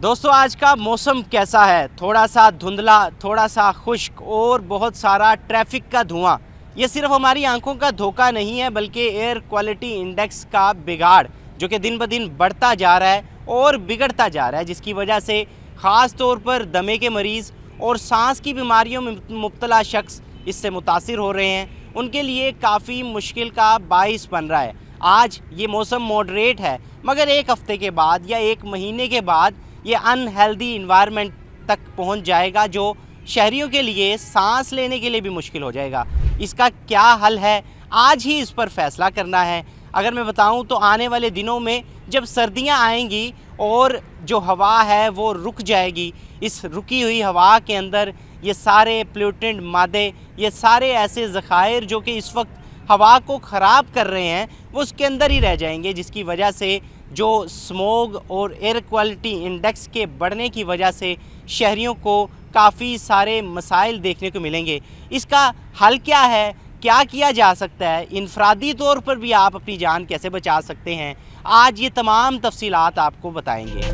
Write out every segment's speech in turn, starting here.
दोस्तों आज का मौसम कैसा है? थोड़ा सा धुंधला, थोड़ा सा खुश्क और बहुत सारा ट्रैफिक का धुआं। ये सिर्फ हमारी आंखों का धोखा नहीं है बल्कि एयर क्वालिटी इंडेक्स का बिगाड़ जो कि दिन ब दिन बढ़ता जा रहा है और बिगड़ता जा रहा है, जिसकी वजह से ख़ास तौर पर दमे के मरीज़ और सांस की बीमारियों में मुब्तला शख्स इससे मुतासिर हो रहे हैं। उनके लिए काफ़ी मुश्किल का बाइस बन रहा है। आज ये मौसम मॉडरेट है मगर एक हफ़्ते के बाद या एक महीने के बाद ये अनहेल्दी इन्वायरमेंट तक पहुंच जाएगा जो शहरियों के लिए सांस लेने के लिए भी मुश्किल हो जाएगा। इसका क्या हल है, आज ही इस पर फैसला करना है। अगर मैं बताऊं तो आने वाले दिनों में जब सर्दियां आएंगी और जो हवा है वो रुक जाएगी, इस रुकी हुई हवा के अंदर ये सारे पोल्यूटेंट मादे, ये सारे ऐसे ज़खायर जो कि इस वक्त हवा को ख़राब कर रहे हैं वो उसके अंदर ही रह जाएंगे, जिसकी वजह से जो स्मोग और एयर क्वालिटी इंडेक्स के बढ़ने की वजह से शहरियों को काफ़ी सारे मसाइल देखने को मिलेंगे। इसका हल क्या है, क्या किया जा सकता है, इनफरादी तौर पर भी आप अपनी जान कैसे बचा सकते हैं, आज ये तमाम तफसीलात आपको बताएंगे।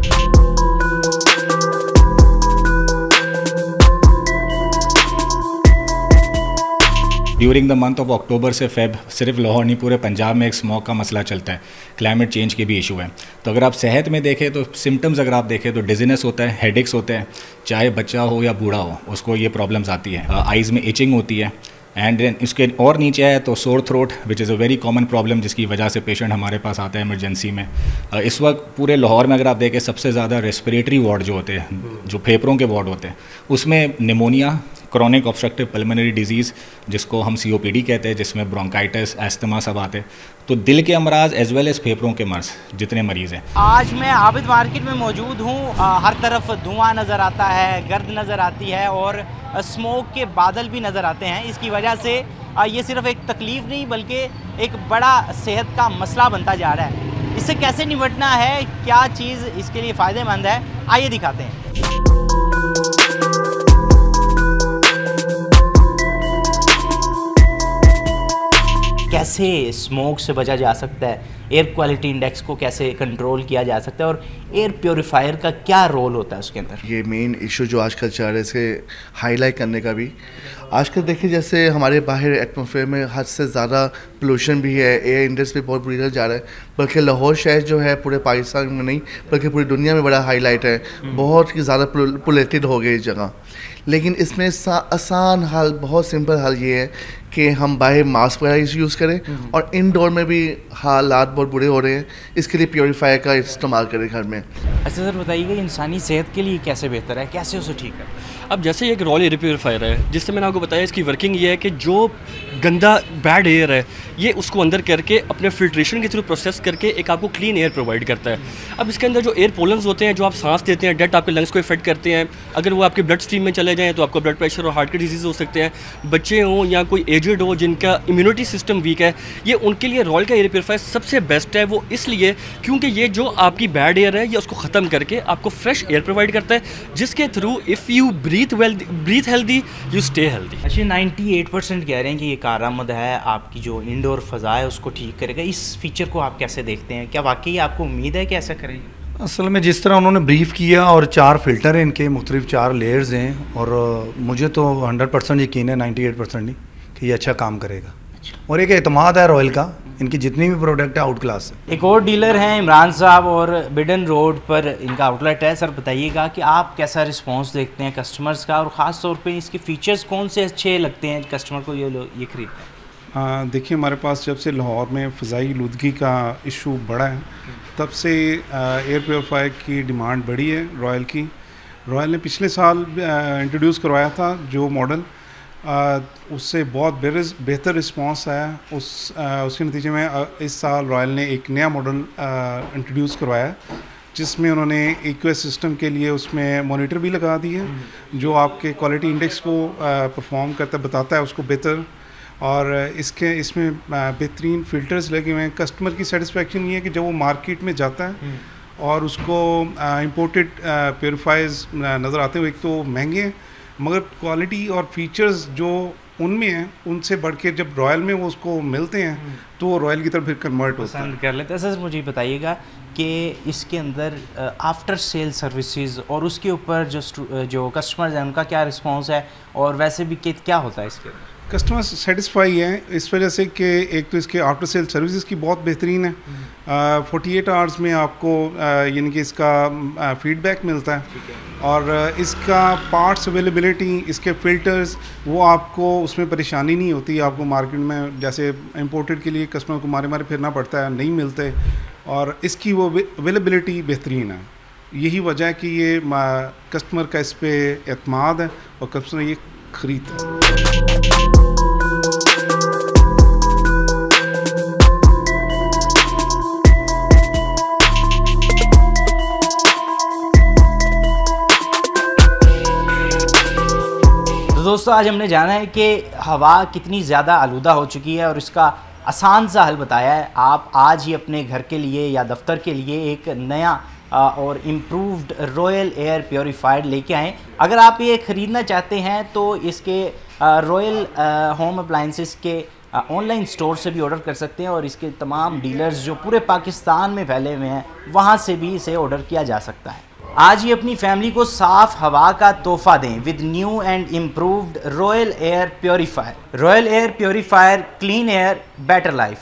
During the month of October से फेब सिर्फ लाहौर नहीं पूरे पंजाब में एक स्मॉग का मसला चलता है। क्लाइमेट चेंज के भी इशू है। तो अगर आप सेहत में देखें तो सिम्टम्स अगर आप देखें तो डिजीनेस होता है, हेडेक्स होते हैं, चाहे बच्चा हो या बूढ़ा हो उसको ये प्रॉब्लम्स आती है। आइज़ में इचिंग होती है एंड देन इसके और नीचे है तो sore throat which is a very common problem, जिसकी वजह से पेशेंट हमारे पास आता है इमरजेंसी में। इस वक्त पूरे लाहौर में अगर आप देखें सबसे ज़्यादा रेस्पिरेटरी वार्ड जो होते हैं, जो फेफड़ों के वार्ड होते हैं, उसमें pneumonia, chronic obstructive pulmonary disease जिसको हम COPD कहते हैं, जिसमें ब्रोंकाइटिस, एस्थमा सब आते हैं। तो दिल के अमराज एज वेल एज़ फेफड़ों के मर्ज जितने मरीज़ हैं। आज मैं आबिद मार्केट में मौजूद हूँ। हर तरफ धुआं नज़र आता है, गर्द नज़र आती है और स्मोक के बादल भी नज़र आते हैं। इसकी वजह से ये सिर्फ एक तकलीफ़ नहीं बल्कि एक बड़ा सेहत का मसला बनता जा रहा है। इससे कैसे निपटना है, क्या चीज़ इसके लिए फ़ायदेमंद है, आइए दिखाते हैं। कैसे स्मोक से बचा जा सकता है, एयर क्वालिटी इंडेक्स को कैसे कंट्रोल किया जा सकता है और एयर प्योरीफायर का क्या रोल होता है उसके अंदर। ये मेन इशू जो आजकल चल रहा है इसे हाईलाइट करने का भी। आजकल देखिए जैसे हमारे बाहर एटमॉस्फेयर में हद से ज़्यादा पोल्यूशन भी है, एयर इंडेक्स भी बहुत बुरी तरह जा रहा है। बल्कि लाहौर शहर जो है पूरे पाकिस्तान में नहीं बल्कि पूरी दुनिया में बड़ा हाईलाइट है, बहुत ही ज़्यादा पोल्यूटेड हो गई इस जगह। लेकिन इसमें आसान हल, बहुत सिंपल हल ये है कि हम बाहर मास्क वगैरह यूज़ करें और इंडोर में भी हालात बहुत बुरे हो रहे हैं, इसके लिए प्योरीफायर का इस्तेमाल करें घर में। अच्छा सर बताइएगा इंसानी सेहत के लिए कैसे बेहतर है, कैसे उसे ठीक है? अब जैसे एक रॉयल एयर प्योरीफायर है जिससे मैंने आपको बताया इसकी वर्किंग ये है कि जो गंदा बैड एयर है ये उसको अंदर करके अपने फिल्ट्रेशन के थ्रू प्रोसेस करके एक आपको क्लीन एयर प्रोवाइड करता है। अब इसके अंदर जो एयर पोलन्स होते हैं जो आप सांस देते हैं डायरेक्ट आपके लंग्स को इफेक्ट करते हैं। अगर वो आपके ब्लड स्ट्रीम में चले जाएँ तो आपको ब्लड प्रेशर और हार्ट के डिजीज़ हो सकते हैं। बच्चे हों या कोई एजड हो जिनका इम्यूनिटी सिस्टम वीक है, ये उनके लिए रॉयल का एयर प्योरीफायर सबसे बेस्ट है। वो इसलिए क्योंकि ये जो आपकी बैड एयर है ये उसको ख़त्म करके आपको फ्रेश एयर प्रोवाइड करता है, जिसके through if you breathe healthy you stay healthy. अच्छा 98% कह रहे हैं कि ये कारआमद है, आपकी जो इंडोर फ़ज़ा है उसको ठीक करेगा। इस फीचर को आप कैसे देखते हैं, क्या वाकई आपको उम्मीद है कि ऐसा करें? असल में जिस तरह उन्होंने ब्रीफ किया और 4 फ़िल्टर हैं इनके, मुख्तलिफ 4 लेयर्स हैं और मुझे तो 100% यकीन है, 98% नहीं, कि ये अच्छा काम करेगा। और एक एतमाद है रॉयल का, इनकी जितनी भी प्रोडक्ट है आउट क्लास है। एक और डीलर हैं इमरान साहब और बिडन रोड पर इनका आउटलेट है। सर बताइएगा कि आप कैसा रिस्पांस देखते हैं कस्टमर्स का और ख़ास तौर पे इसके फीचर्स कौन से अच्छे लगते हैं कस्टमर को ये खरीदते हैं? देखिए हमारे पास जब से लाहौर में फ़ज़ाई आलूदगी का इशू बढ़ा है तब से एयर प्योरीफायर की डिमांड बढ़ी है रॉयल की। रॉयल ने पिछले साल इंट्रोड्यूस करवाया था जो मॉडल, उससे बहुत बेहतर रिस्पांस आया। उसके नतीजे में इस साल रॉयल ने एक नया मॉडल इंट्रोड्यूस करवाया जिसमें उन्होंने EQS सिस्टम के लिए उसमें मॉनिटर भी लगा दी है जो आपके क्वालिटी इंडेक्स को परफॉर्म करता बताता है उसको बेहतर। और इसमें बेहतरीन फ़िल्टर्स लगे हुए हैं। कस्टमर की सेटिस्फेक्शन ये है कि जब वो मार्केट में जाता है और उसको इंपोर्टेड प्योरीफायर्स नज़र आते हुए, एक तो महंगे हैं मगर क्वालिटी और फीचर्स जो उनमें है, उनसे बढ़ के जब रॉयल में वो उसको मिलते हैं तो वो रॉयल की तरफ फिर कन्वर्ट होता है, पसंद कर लेते हैं। सर मुझे बताइएगा कि इसके अंदर आफ्टर सेल सर्विसेज और उसके ऊपर जो कस्टमर्स हैं उनका क्या रिस्पांस है, और वैसे भी क्या होता है इसके? कस्टमर सेटिस्फाई है इस वजह से कि एक तो इसके आफ्टर सेल सर्विसेज की बहुत बेहतरीन है। 48 आवर्स में आपको यानी कि इसका फीडबैक मिलता है, और इसका पार्ट्स अवेलेबिलिटी, इसके फ़िल्टर्स, वो आपको उसमें परेशानी नहीं होती। आपको मार्केट में जैसे इंपोर्टेड के लिए कस्टमर को मारे मारे फिरना पड़ता है, नहीं मिलते, और इसकी वो अवेलेबिलिटी बेहतरीन है। यही वजह है कि ये कस्टमर का इस पर एतमाद है और कस्टमर ये ख़रीदता है। तो दोस्तों आज हमने जाना है कि हवा कितनी ज़्यादा आलूदा हो चुकी है और इसका आसान सा हल बताया है। आप आज ही अपने घर के लिए या दफ्तर के लिए एक नया और इम्प्रूव्ड रॉयल एयर प्योरीफायर लेके आएँ। अगर आप ये ख़रीदना चाहते हैं तो इसके रॉयल होम अप्लाइंसेस के ऑनलाइन स्टोर से भी ऑर्डर कर सकते हैं, और इसके तमाम डीलर्स जो पूरे पाकिस्तान में फैले हुए हैं वहाँ से भी इसे ऑर्डर किया जा सकता है। आज ही अपनी फैमिली को साफ हवा का तोहफा दें with new and improved royal air purifier. Royal air purifier, clean air, better life.